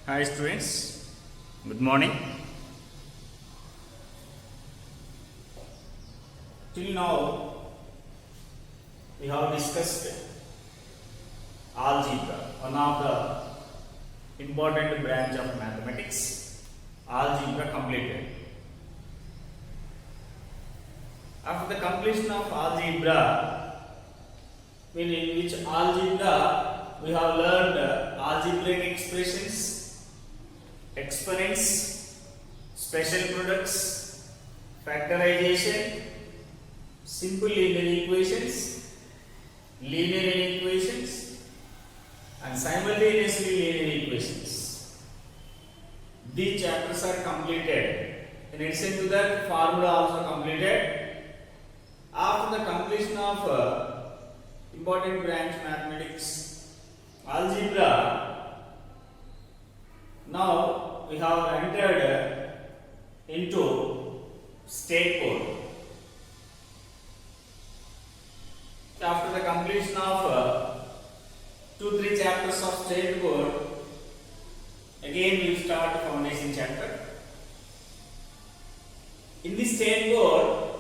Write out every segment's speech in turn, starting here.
Hi students, good morning. Till now we have discussed algebra, one of the important branch of mathematics. Algebra completed. After the completion of algebra, in which algebra we have learned algebraic expressions, exponents, special products, factorization, simple linear equations, linear inequations, and simultaneously linear equations. These chapters are completed. In addition to that, formula also completed. After the completion of important branch mathematics, algebra, now we have entered into state code. After the completion of 2-3 chapters of state code, again we start the foundation chapter. In this state code,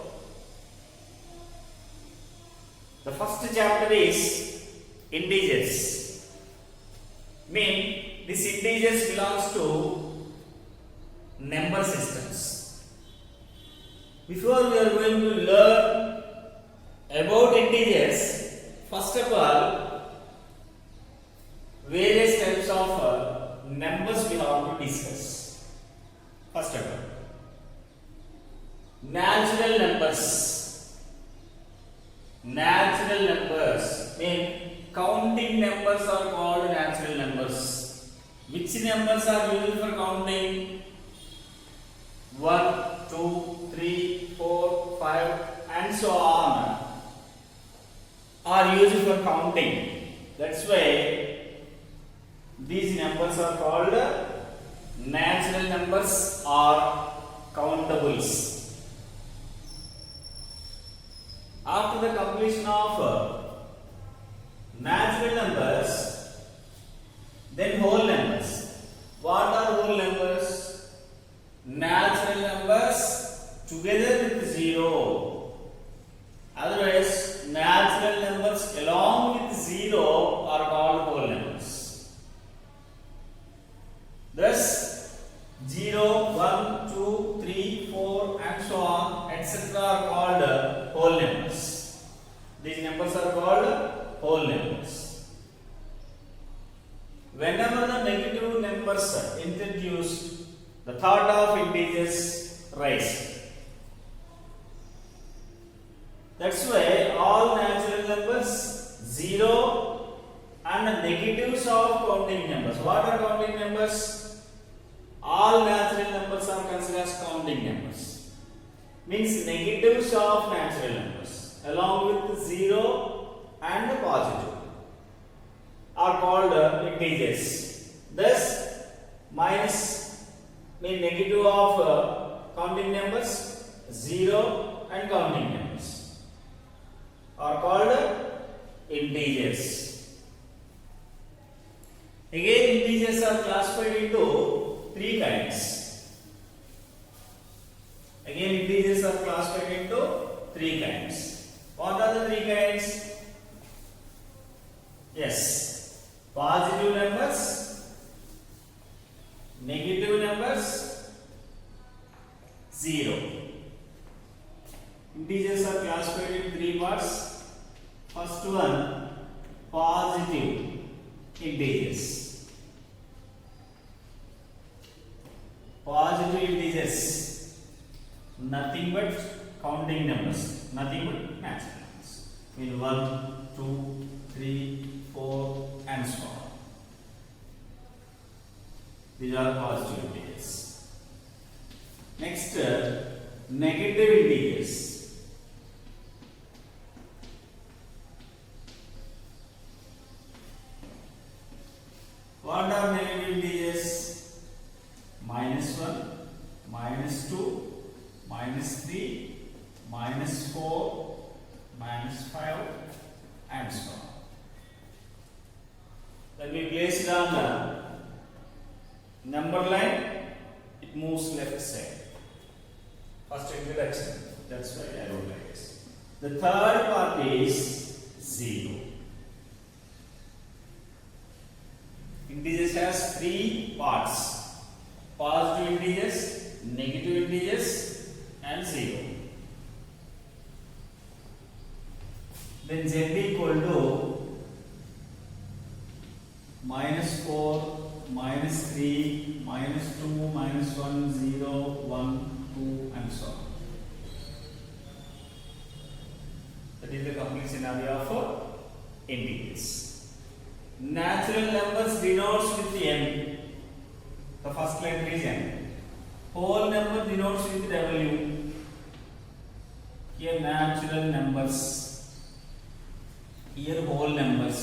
the first chapter is integers. Mean this integers belongs to number systems. Before we are going to learn about integers, first of all, various types of numbers we have to discuss. First of all, natural numbers. Natural numbers mean counting numbers are called natural numbers. Which numbers are used for counting? 1, 2, 3, 4, 5 and so on are used for counting. That's why these numbers are called natural numbers or countables. After the completion of natural numbers, then whole numbers. What are whole numbers? Natural numbers together with 0. Otherwise, natural numbers along with 0 are called whole numbers. Thus, 0, 1, 2, 3, 4 and so on etc. are called whole numbers. These numbers are called whole numbers. Whenever the negative numbers are introduced, the thought of integers rise. That's why all natural numbers, 0 and negatives of counting numbers. What are counting numbers? All natural numbers are considered as counting numbers. Means negatives of natural numbers along with 0 and positive are called integers. Thus, minus mean negative of counting numbers, 0 and counting numbers are called integers. Again, integers are classified into 3 kinds. Again, integers are classified into 3 kinds. What are the 3 kinds? Yes, positive numbers, negative numbers, 0. Integers are classified in 3 parts. First one, positive integers. Positive integers, nothing but counting numbers, nothing but natural numbers. In 1, 2, 3, 4 and so on. These are positive integers. Next, negative integers. What are negative integers? -1, -2, -3, -4, -5 and so on. Let me place it on number line, it moves left side. First introduction. That's why I wrote like this. The third part is 0. Integers has 3 parts: positive integers, negative integers, and 0. Then z equal to -4, -3, -2, -1, 0, 1, 2, and so on. That is the complete scenario for integers. Natural numbers denotes with m. The first letter is n. Whole number denotes with w. Here natural numbers. Here whole numbers.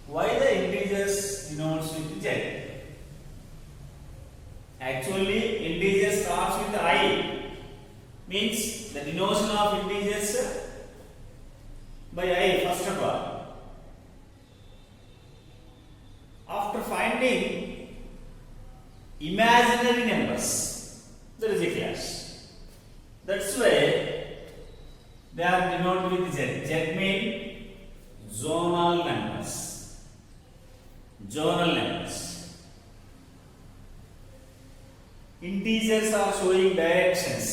Why the integers denotes with z? Actually, integer starts with I. Means the denotion of integers by I first of all. After finding imaginary numbers, there is a clash. That's why they are denoted with z. Z means zonal numbers. Zonal numbers. Integers are showing directions.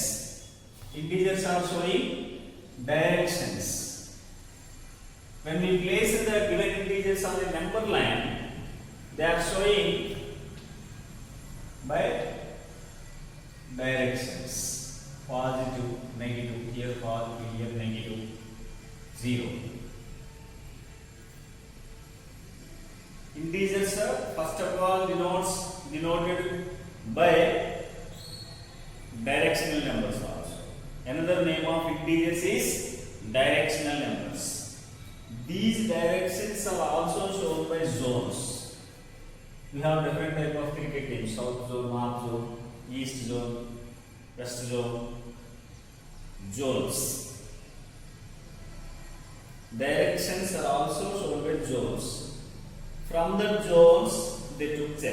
Integers are showing directions. When we place the given integers on the number line, they are showing by directions: positive, negative, here positive, here negative, 0. Integers are first of all denoted by directional numbers also. Another name of integers is directional numbers. These directions are also shown by zones. We have different type of cricket teams: south zone, north zone, east zone, west zone. Zones. Directions are also shown by zones. From the zones, they took z.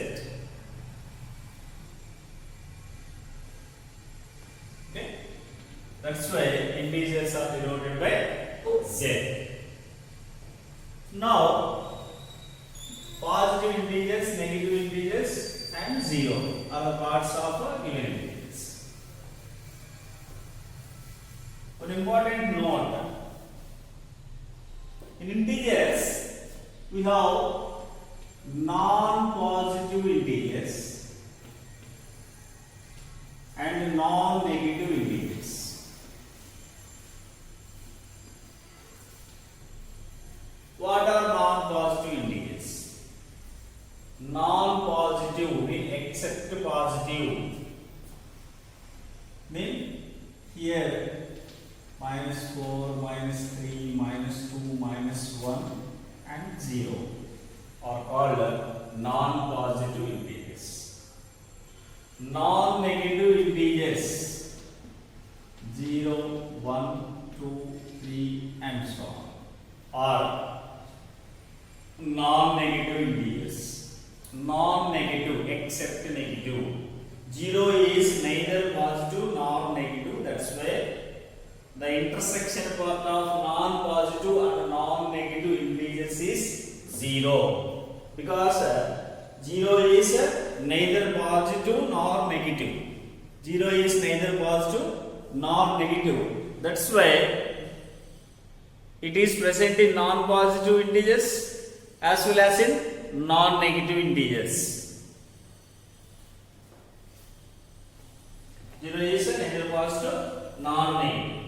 Okay, that's why integers are denoted by z. Now, positive integers, negative integers, and 0 are the parts of given integers. One important note: in integers, we have non-positive integers and non-negative integers. What are non-positive integers? Non-positive mean except positive. Mean here -4, -3, -2, -1 and 0 are called non-positive integers. Non-negative integers 0, 1, 2, 3 and so on are non-negative integers. Non-negative except negative. 0 is neither positive nor negative. That's why the intersection part of non-positive and non-negative integers is 0. Because 0 is neither positive nor negative. 0 is neither positive nor negative. That's why it is present in non-positive integers as well as in non-negative integers. 0 is neither positive nor negative.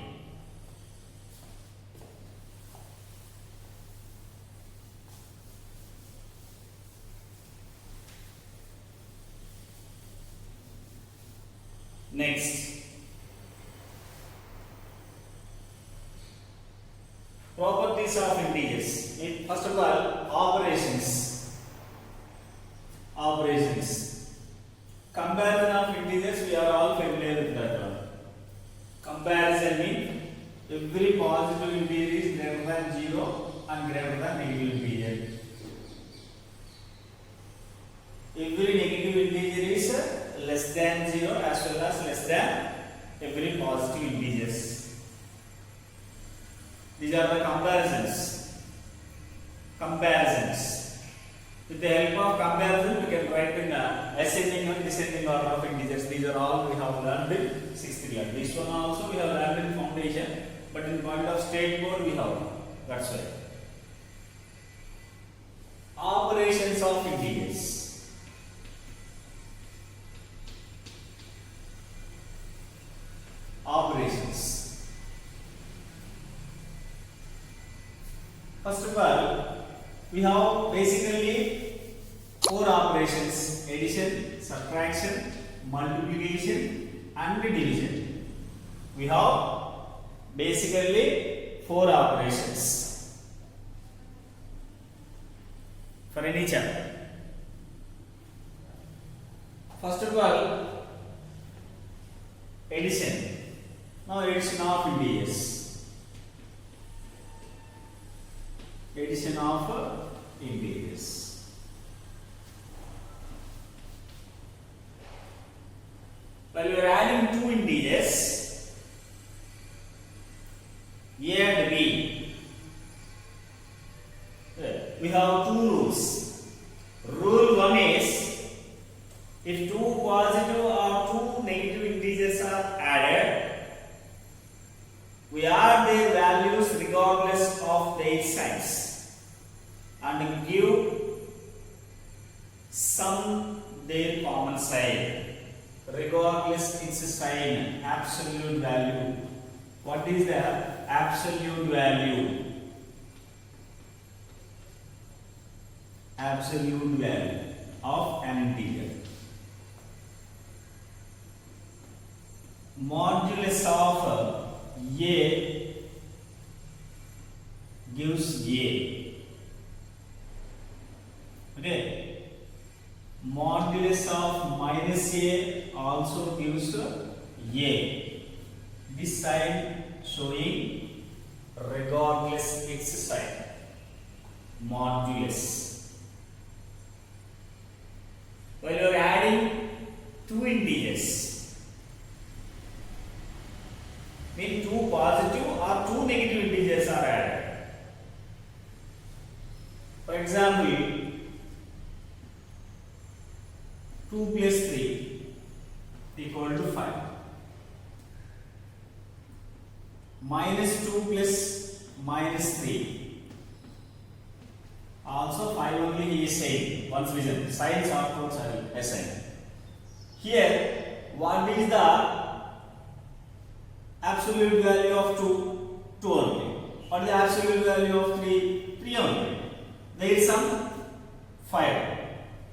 Next, properties of integers. First of all, operations. Comparison of integers, we are all familiar with that one. Comparison means every positive integer is greater than 0 and greater than negative integer. comparisons. With the help of comparison, we can write in ascending and descending order of integers. These are all we have learned in 6th class. This one also we have learned in foundation, but in point of state board we have. That's why. Operations of integers. Operations. First of all, we have basically 4 operations: addition, subtraction, multiplication and division. We have basically 4 operations for any chapter. First of all, addition. Now addition of integers. Addition of integers. Well, we are adding 2 integers, A and B. We have 2 rules. Rule 1 is, if 2 positive or 2 negative integers are added, we add their values regardless of their signs and give sum their common sign. Regardless its sign, absolute value. What is the absolute value? Absolute value of an integer. Modulus of A gives A. Okay. Modulus of minus A also gives A. This sign showing regardless its sign. Modulus. While you are adding 2 integers, mean 2 positive or 2 negative integers are added. For example, 2 plus 3 equal to 5. Minus 2 plus minus 3. Also 5 only he is saying. Once vision. Signs are codes are assigned. Here, what is the absolute value of 2? 2 only. What is the absolute value of 3? 3 only. There is some 5.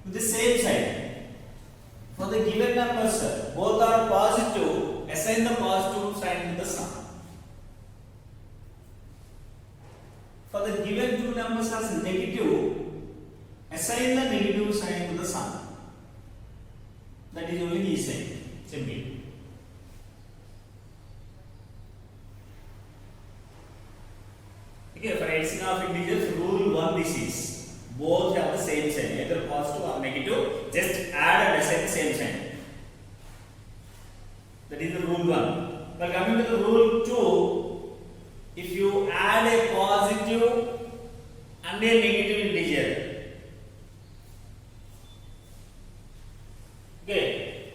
With the same sign. For the given numbers, both are positive, assign the positive sign to the sum. For the given 2 numbers as negative, assign the negative sign to the sum. That is only the sign. Simple. Okay, for addition of integers, rule 1 this is. Both have the same sign, either positive or negative. Just add and assign the same sign. That is the rule 1. Now coming to the rule 2, if you add a positive and a negative integer, okay,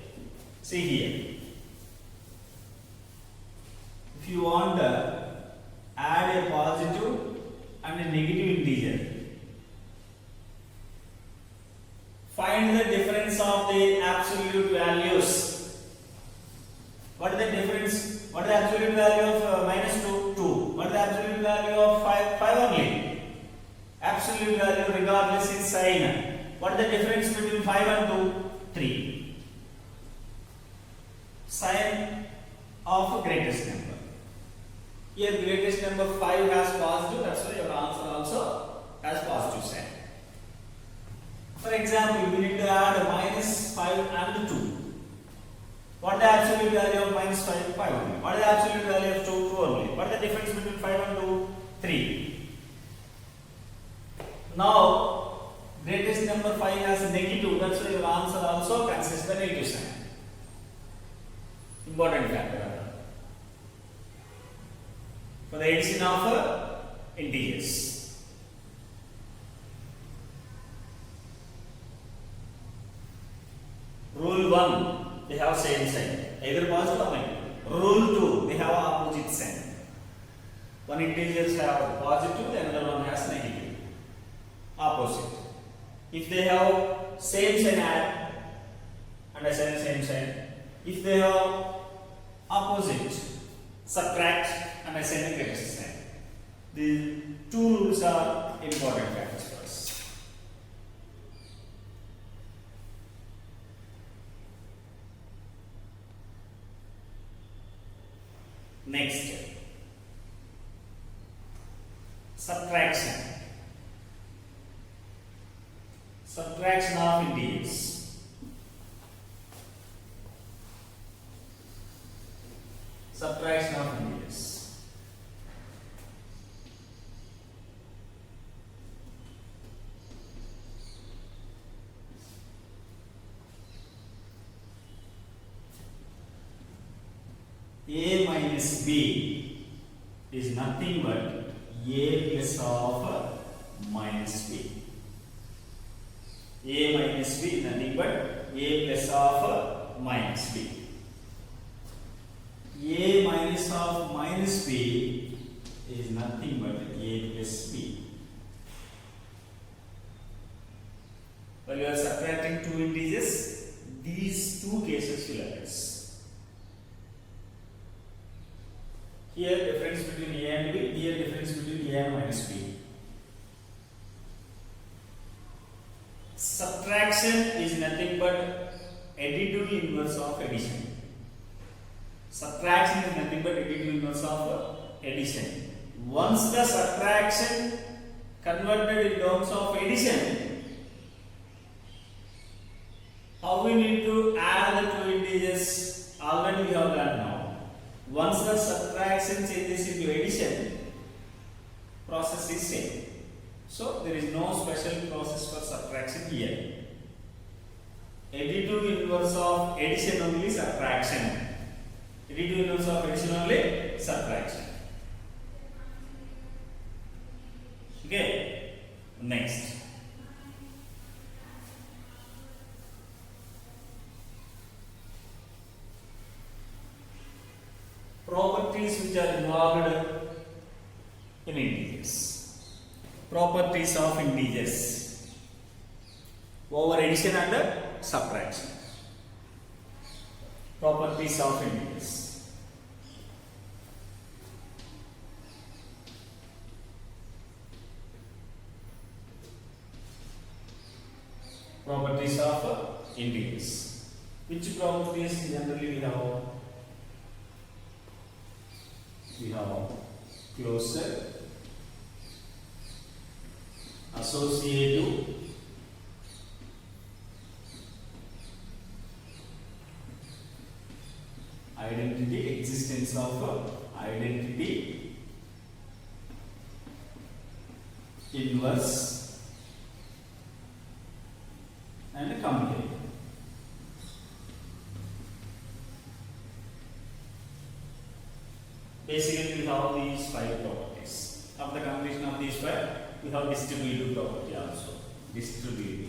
see here. If you want to add a positive and a negative integer, find the difference of the absolute values. What is the difference? What is the absolute value of minus 2? 2. What is the absolute value of 5? 5 only. Absolute value regardless its sign. What is the difference between 5 and 2? 3. Sign of greatest number. Here greatest number 5 has positive, that's why your answer also has positive sign. For example, we need to add minus 5 and 2. What is the absolute value of minus 5? 5 only. What is the absolute value of 2? 2 only. What is the difference between 5 and 2? 3. Now, greatest number 5 has negative, that's why your answer also consists the negative sign. Important factor. For the addition of integers. 1, they have same sign, either positive or negative. Rule 2, they have opposite sign. One integers have positive, the another one has negative. Opposite. If they have same sign, add and assign same sign. If they have opposite, subtract and assign a greatest sign. The two rules are important factors for us. Next, subtraction. Subtraction of integers. Subtraction of integers. A minus B is nothing but A plus of minus B. A minus B is nothing but A plus of minus B. A minus of minus B is nothing but A plus B. While you are subtracting two integers, these two cases will arise. Here difference between A and B, here difference between A and minus B. Subtraction is nothing but additive inverse of addition. Subtraction is nothing but additive inverse of addition. Once the subtraction converted in terms of addition, how we need to add the two integers already we have done now. Once the subtraction changes into addition, process is same. So there is no special process for subtraction here. Additive inverse of addition only subtraction. Additive inverse of addition only subtraction. Okay. Next. Properties which are involved in integers. Properties of integers over addition and subtraction. Properties of integers. Properties of integers. Which properties generally we have? We have closure, associative, identity, existence of identity, inverse, and commutative. Basically, we have these five properties. After completion of these five, we have distributive property also. Distributive.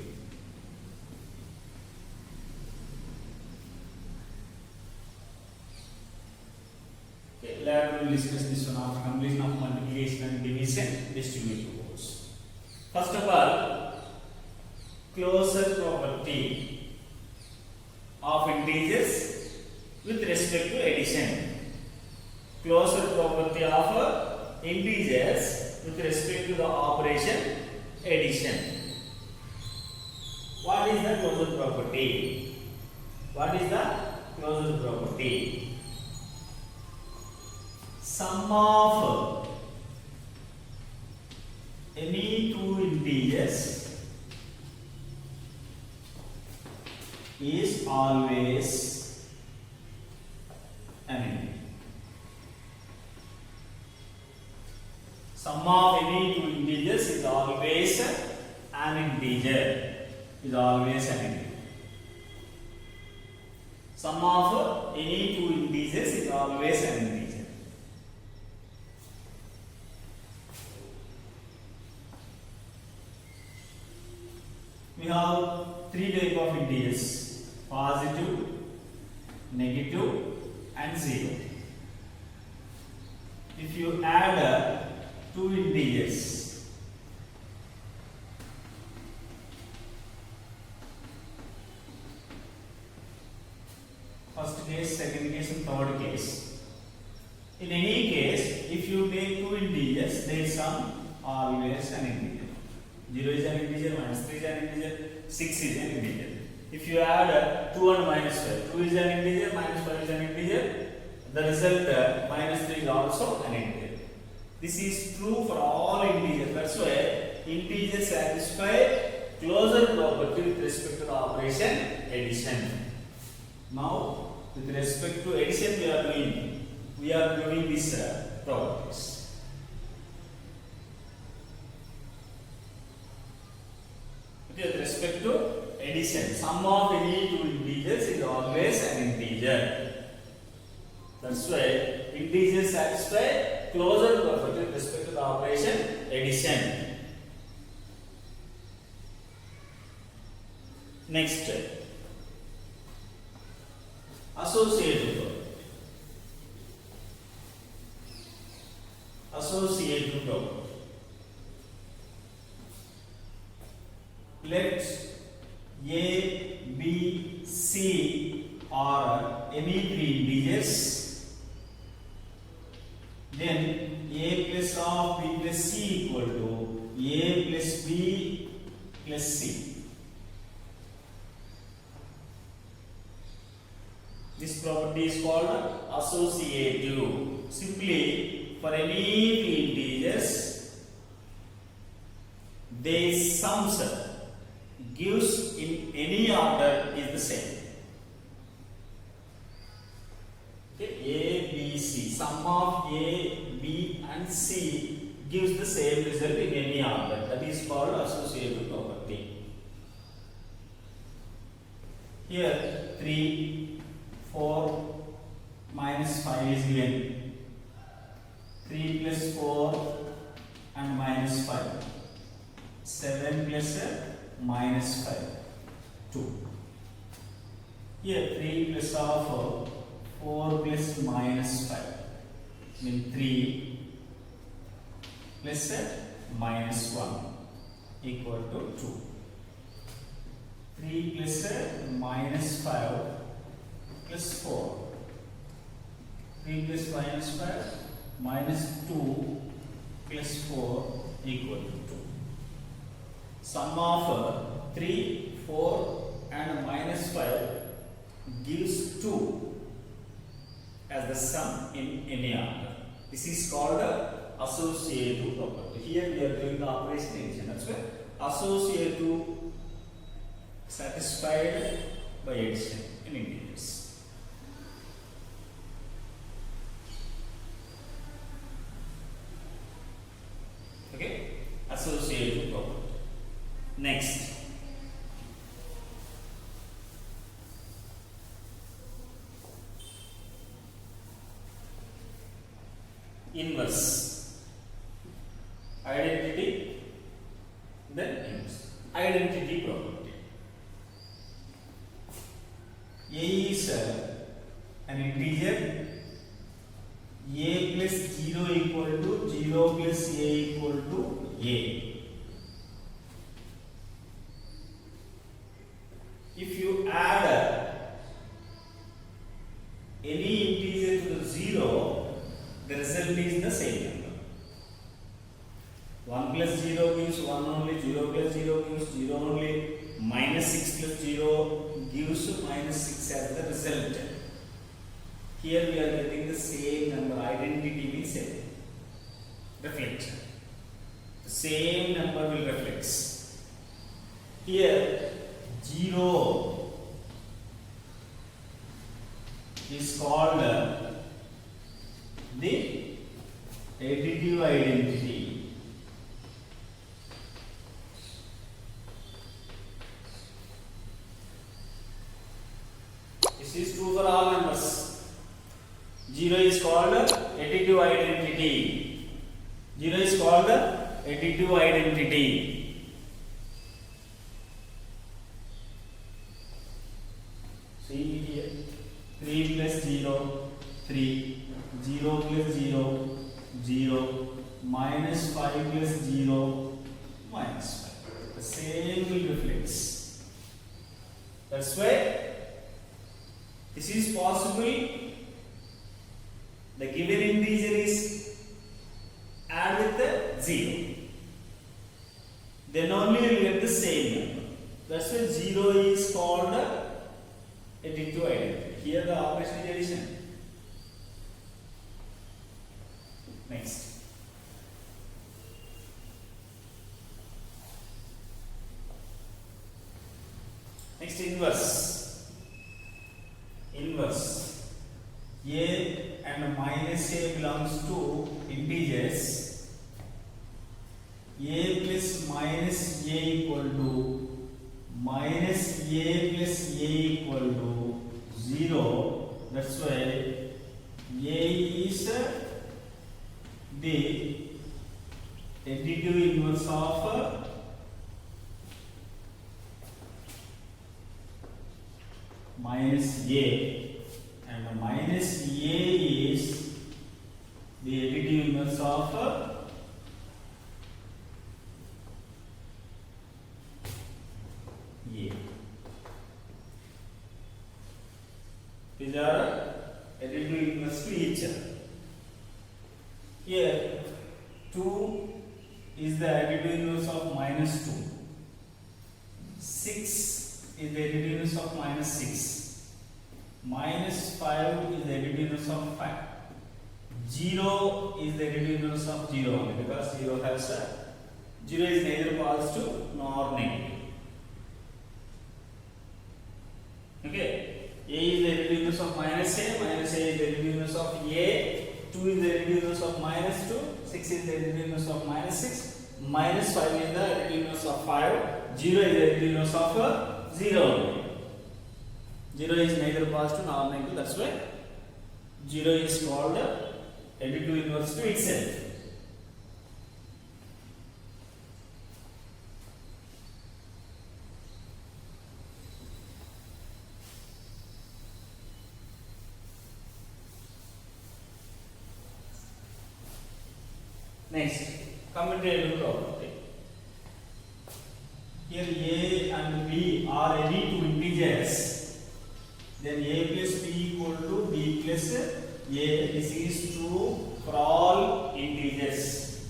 Okay, later we will discuss this one after completion of multiplication and division, distributive rules. First of all, closure property of integers with respect to addition. Closure property of integers with respect to the operation addition. What is the closure property? What is the closure property? Sum of any two integers is always an integer. Sum of any two integers is always an integer. Is always an integer. Sum of any two integers is always an integer. We have three types of integers: positive, negative and 0. If you add two integers, first case, second case and third case. In any case, if you take two integers, their sum always an integer. 0 is an integer, minus 3 is an integer, 6 is an integer. If you add 2 and minus 5, 2 is an integer, minus 5 is an integer, the result minus 3 is also an integer. This is true for all integers. That's why integers satisfy closure property with respect to the operation addition. Now, with respect to addition, we are doing these properties. Okay, with respect to addition, sum of any two integers is always an integer. That's why integers satisfy closure property with respect to the operation addition. Next, associative property. Associative property. Let A, B, C are any three integers, then A plus of B plus C equal to A plus B plus C. This property is called associative. Simply, for any three integers, their sums gives in any order is the same. Okay, A, B, C. Sum of A, B and C gives the same result in any order. That is called associative property. Here 3, 4, minus 5 is given. 3 plus 4 and minus 5. 7 plus minus 5, 2. Here 3 plus of 4 plus minus 5, mean 3 plus minus 1 equal to 2. 3 plus minus 5 plus 4. 3 plus minus 5 minus 2 plus 4 equal to 2. Sum of 3, 4 and minus 5 gives 2 as the sum in any order. This is called associative property. Here we are doing the operation addition. That's why associative satisfied by addition in integers. Okay, associative property. Next, inverse. Identity, then inverse. Identity property. A is an integer. A plus 0 equal to 0 plus A equal to A. If you add any integer to the 0, the result is the same number. 1 plus 0 gives 1 only, 0 plus 0 gives 0 only, minus 6 plus 0 gives minus 6 as the result. Here we are getting the same number. Identity means same. Reflect. The same number will reflect. Here 0 is called the additive identity. This is true for all numbers. 0 is called additive identity. 0 is called additive identity. See here. 3 plus 0, 3, 0 plus 0, 0, minus 5 plus 0, minus 5. The same will reflects. That's why this is possible. The given integer is add with the 0. Then only you will get the same number. That's why 0 is called additive identity. Here the operation is addition. Next. Next, inverse. Inverse. A and minus A belongs to integers. A plus minus A equal to minus A plus A equal to 0. That's why A is the additive inverse of minus A, and minus A is the additive inverse of A. These are additive inverse to each other. Here 2 is the additive inverse of minus 2. 6 is the additive inverse of minus 6. Minus 5 is the additive inverse of 5. 0 is the additive inverse of 0 only, because 0 has a 0 is neither positive nor negative. Okay, A is the additive inverse of minus A, minus A is the additive inverse of A, 2 is the additive inverse of minus 2, 6 is the additive inverse of minus 6, minus 5 is the additive inverse of 5, 0 is the additive inverse of 0 only. 0 is neither positive nor negative, that's why 0 is called additive inverse to itself. Next, commutative property. Here A and B are any two integers, then A plus B equal to B plus A. This is true for all integers.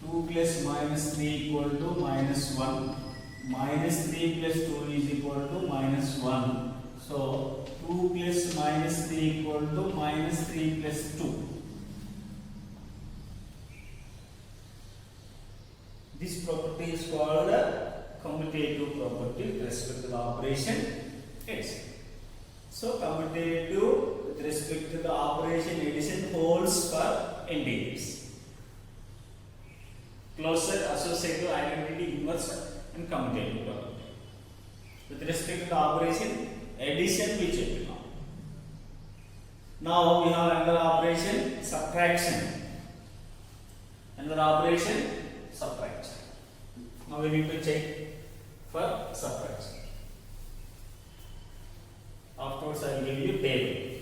2 plus minus 3 equal to minus 1. Minus 3 plus 2 is equal to minus 1. So 2 plus minus 3 equal to minus 3 plus 2. This property is called commutative property with respect to the operation addition. So commutative with respect to the operation addition holds for integers. Closer associative identity inverse and commutative property. With respect to the operation addition we check now. Now we have another operation subtraction. Another operation subtraction. Now we need to check for subtraction. Afterwards I will give you table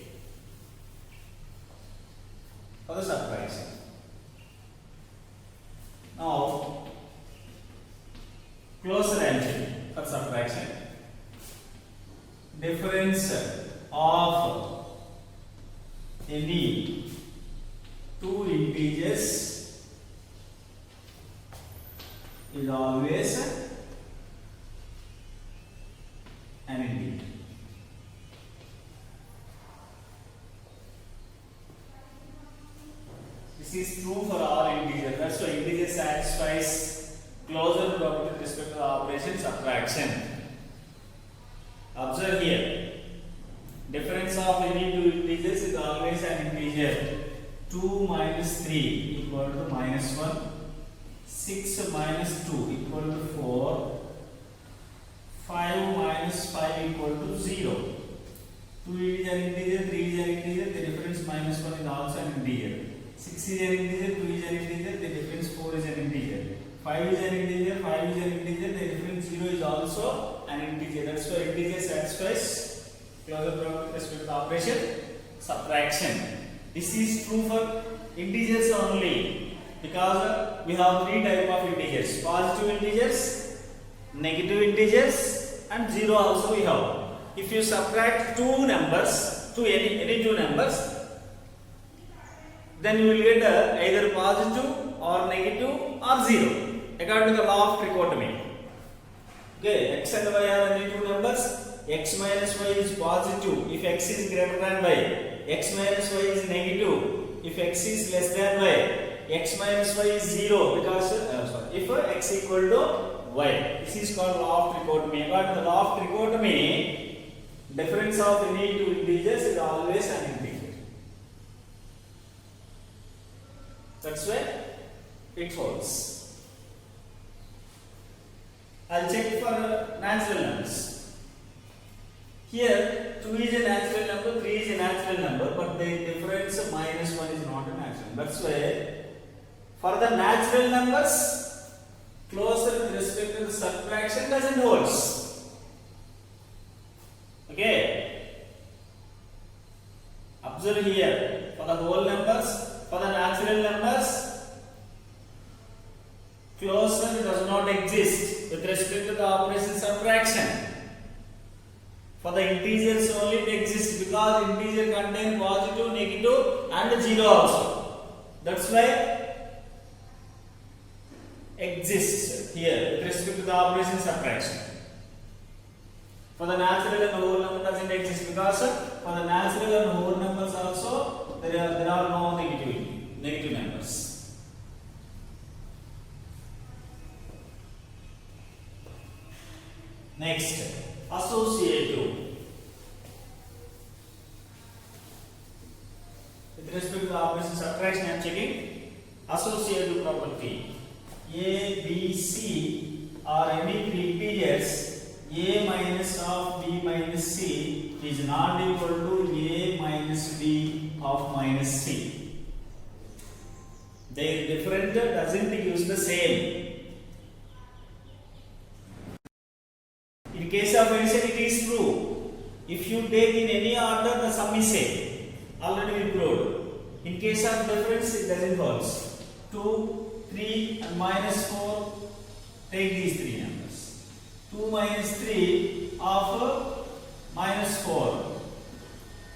for the subtraction. Now closer answer for subtraction. Difference of any two integers is always an integer. This is true for all integers. That's why integer satisfies closer property with respect to the operation subtraction. Observe here. Difference of any two integers is always an integer. 2 minus 3 equal to minus 1. 6 minus 2 equal to 4. 5 minus 5 equal to 0. 2 is an integer, 3 is an integer, the difference minus 1 is also an integer. 6 is an integer, 2 is an integer, the difference 4 is an integer. 5 5 is an integer, 5 is an integer, the difference 0 is also an integer. That's why integer satisfies closure property with respect to the operation subtraction. This is true for integers only, because we have three type of integers: positive integers, negative integers, and 0 also we have. If you subtract two numbers, any two numbers, then you will get either positive or negative or 0 according to the law of trichotomy. Okay, x and y are any two numbers. X minus y is positive if x is greater than y. X minus y is negative if x is less than y. X minus y is 0 because if x equal to y. This is called law of trichotomy. According to the law of trichotomy, difference of any two integers is always an integer. That's why it holds. I'll check for natural numbers. Here 2 is a natural number, 3 is a natural number, but the difference minus 1 is not a natural. That's why for the natural numbers, closure with respect to the subtraction doesn't hold. Okay. Observe here, for the whole numbers, for the natural numbers, closure does not exist with respect to the operation subtraction. For the integers only it exists, because integer contain positive, negative and 0 also. That's why exists here with respect to the operation subtraction. For the natural and whole number doesn't exist, because for the natural and whole numbers also there are no negative numbers. Next, associative. With respect to the operation subtraction, I am checking associative property. A, B, C are any three integers. A minus of B minus C is not equal to A minus B of minus C. Their difference doesn't use the same. In case of addition, it is true. If you take in any order, the sum is same. Already we proved. In case of difference, it doesn't hold. 2, 3 and minus 4, take these three numbers. 2 minus 3 of minus 4.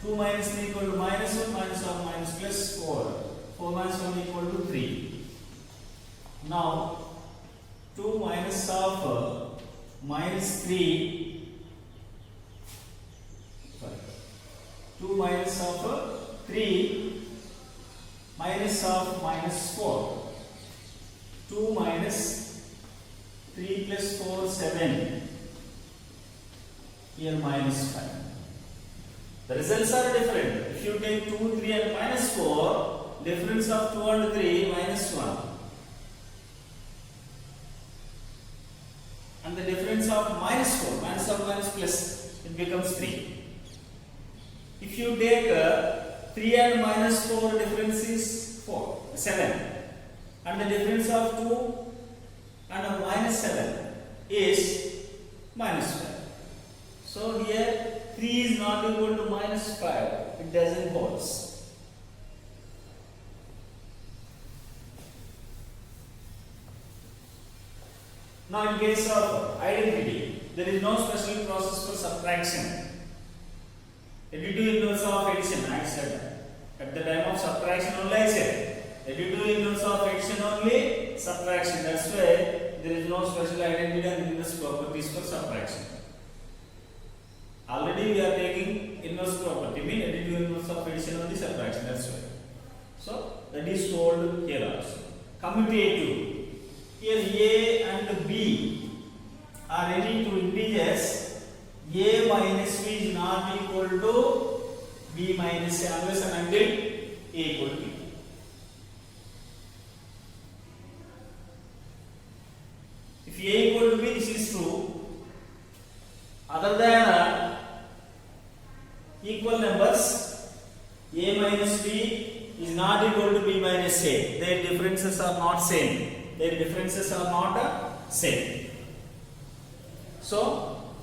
2 minus 3 equal to minus 1, minus 1 minus plus 4. 4 minus 1 equal to 3. Now, 2 minus of minus 3, 2 minus of 3 minus of minus 4. 2 minus 3 plus 4, 7. Here minus 5. The results are different. If you take 2, 3 and minus 4, difference of 2 and 3 minus 1. And the difference of minus 4, minus of minus plus, it becomes 3. If you take 3 and minus 4, difference is 7. And the difference of 2 and minus 7 is minus 5. So here 3 is not equal to minus 5. It doesn't hold. Now in case of identity, there is no special process for subtraction. Additive inverse of addition, I said. At the time of subtraction only I said. Additive inverse of addition only, subtraction. That's why there is no special identity and inverse properties for subtraction. Already we are taking inverse property, mean additive inverse of addition only, subtraction. That's why. So that is told here also. Commutative. Here A and B are any two integers. A minus B is not equal to B minus A unless and until A equal to B. If A equal to B, this is true. Other than equal numbers, A minus B is not equal to B minus A. Their differences are not same. their differences are not same. So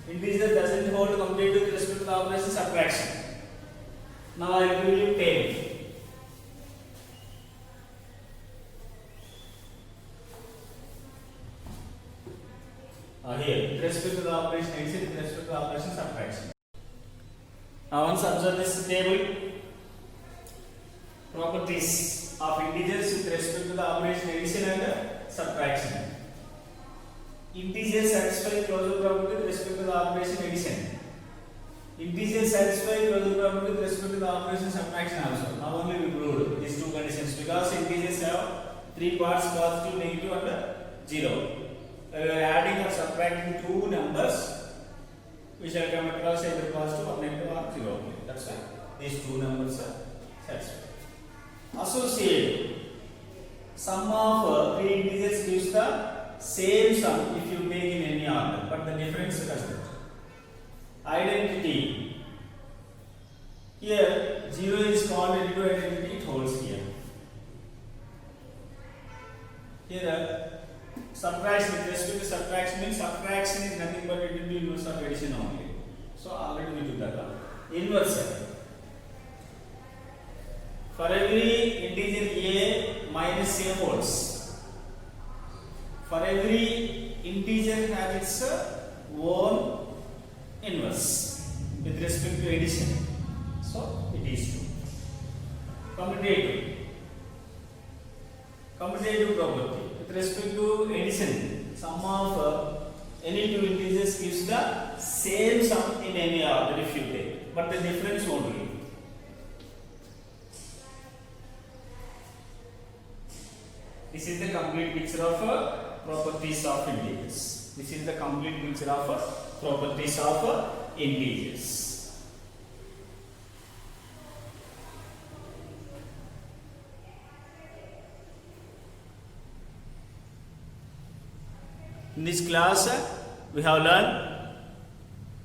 integer doesn't hold completely with respect to the operation subtraction. Now I will give you table. Here with respect to the operation addition, with respect to the operation subtraction. Now once observe this table. Properties of integers with respect to the operation addition and subtraction. Integers satisfy closure property with respect to the operation addition. Integers satisfy closure property with respect to the operation subtraction also. Now only we proved these two conditions because integers have three parts: positive, negative, and 0. We are adding or subtracting two numbers. We shall come across either positive or negative or 0. That's why these two numbers are satisfied. Associate sum of three integers gives the same sum if you take in any order, but the difference does not. Identity. Here 0 is called into identity, it holds here. Here subtraction with respect to subtraction means subtraction is nothing but it will be inverse of addition only. So already we do that one. Inverse. For every integer a minus a holds. For every integer has its own inverse with respect to addition. So it is 2. Commutative. Commutative property. With respect to addition, sum of any two integers gives the same sum in any order if you take, but the difference only. This is the complete picture of properties of integers. This is the complete picture of properties of integers. In this class, we have learned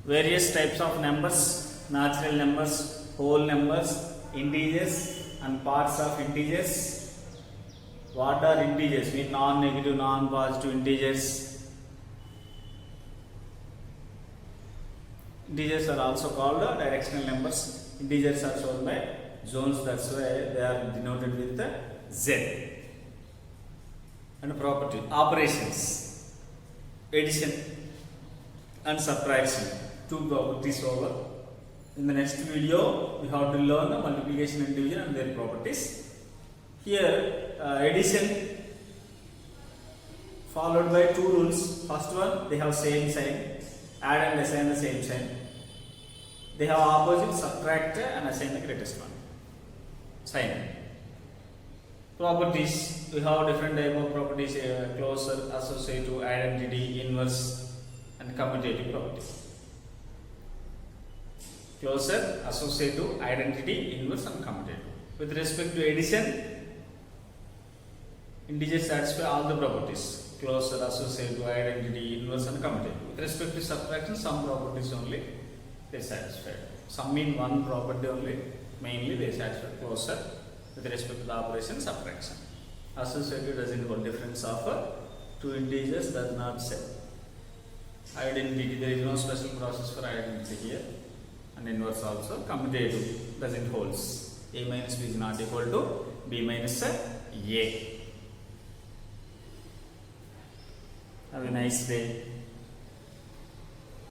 various types of numbers: natural numbers, whole numbers, integers, and parts of integers. What are integers? Mean non-negative, non-positive integers. Integers are also called directional numbers. Integers are shown by zones, that's why they are denoted with Z. And property, operations, addition and subtraction, two properties over. In the next video, we have to learn the multiplication and division and their properties. Here, addition followed by two rules. First one, they have same sign, add and assign the same sign. They have opposite, subtract and assign the greatest one sign. Properties, we have different type of properties: closure, associative, identity, inverse, and commutative properties. Closure, associative, identity, inverse, and commutative. With respect to addition, integers satisfy all the properties: closure, associative, identity, inverse, and commutative. With respect to subtraction, some properties only they satisfy. Some mean one property only, mainly they satisfy closure. With respect to the operation subtraction, associative doesn't hold difference of two integers, does not say. Identity, there is no special process for identity here, and inverse also. Commutative doesn't holds. A minus b is not equal to b minus a. Have a nice day.